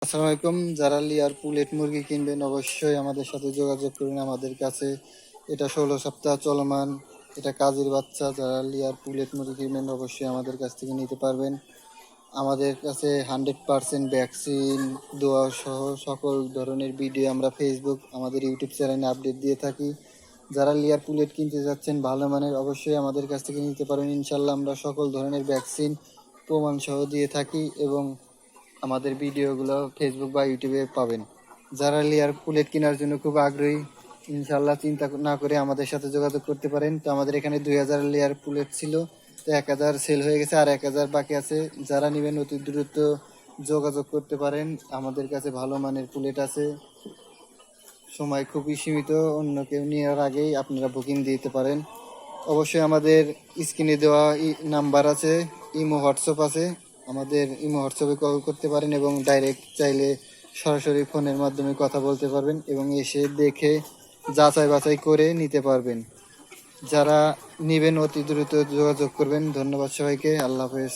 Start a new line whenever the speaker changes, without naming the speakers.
আসসালামু আলাইকুম। যারা লিয়ার পুলেট মুরগি কিনবেন অবশ্যই আমাদের সাথে যোগাযোগ করুন। আমাদের কাছে এটা 16 সপ্তাহ চলমান, এটা কাজের বাচ্চা। যারা লিয়ার পুলেট মুরগি কিনবেন অবশ্যই আমাদের কাছ থেকে নিতে পারবেন। আমাদের কাছে 100% ভ্যাকসিন দেওয়া সহ সকল ধরনের ভিডিও আমরা ফেসবুক, আমাদের ইউটিউব চ্যানেলে আপডেট দিয়ে থাকি। যারা লিয়ার পুলেট কিনতে যাচ্ছেন ভালো মানের অবশ্যই আমাদের কাছ থেকে নিতে পারেন। ইনশাল্লাহ আমরা সকল ধরনের ভ্যাকসিন প্রমাণ সহ দিয়ে থাকি এবং আমাদের ভিডিওগুলো ফেসবুক বা ইউটিউবে পাবেন। যারা লেয়ার পুলেট কেনার জন্য খুব আগ্রহী, ইনশাল্লাহ চিন্তা না করে আমাদের সাথে যোগাযোগ করতে পারেন। তো আমাদের এখানে 2000 লেয়ার পুলেট ছিল, তো 1000 সেল হয়ে গেছে, আর 1000 বাকি আছে। যারা নেবেন অতি দ্রুত যোগাযোগ করতে পারেন। আমাদের কাছে ভালো মানের পুলেট আছে, সময় খুবই সীমিত, অন্য কেউ নেওয়ার আগেই আপনারা বুকিং দিতে পারেন। অবশ্যই আমাদের স্ক্রিনে দেওয়া নাম্বার আছে, ইমো হোয়াটসঅ্যাপ আছে। আমাদের ইমো হোয়াটসঅ্যাপে কল করতে পারেন এবং ডাইরেক্ট চাইলে সরাসরি ফোনের মাধ্যমে কথা বলতে পারবেন এবং এসে দেখে যাচাই বাছাই করে নিতে পারবেন। যারা নেবেন অতি দ্রুত যোগাযোগ করবেন। ধন্যবাদ সবাইকে। আল্লাহ হাফেজ।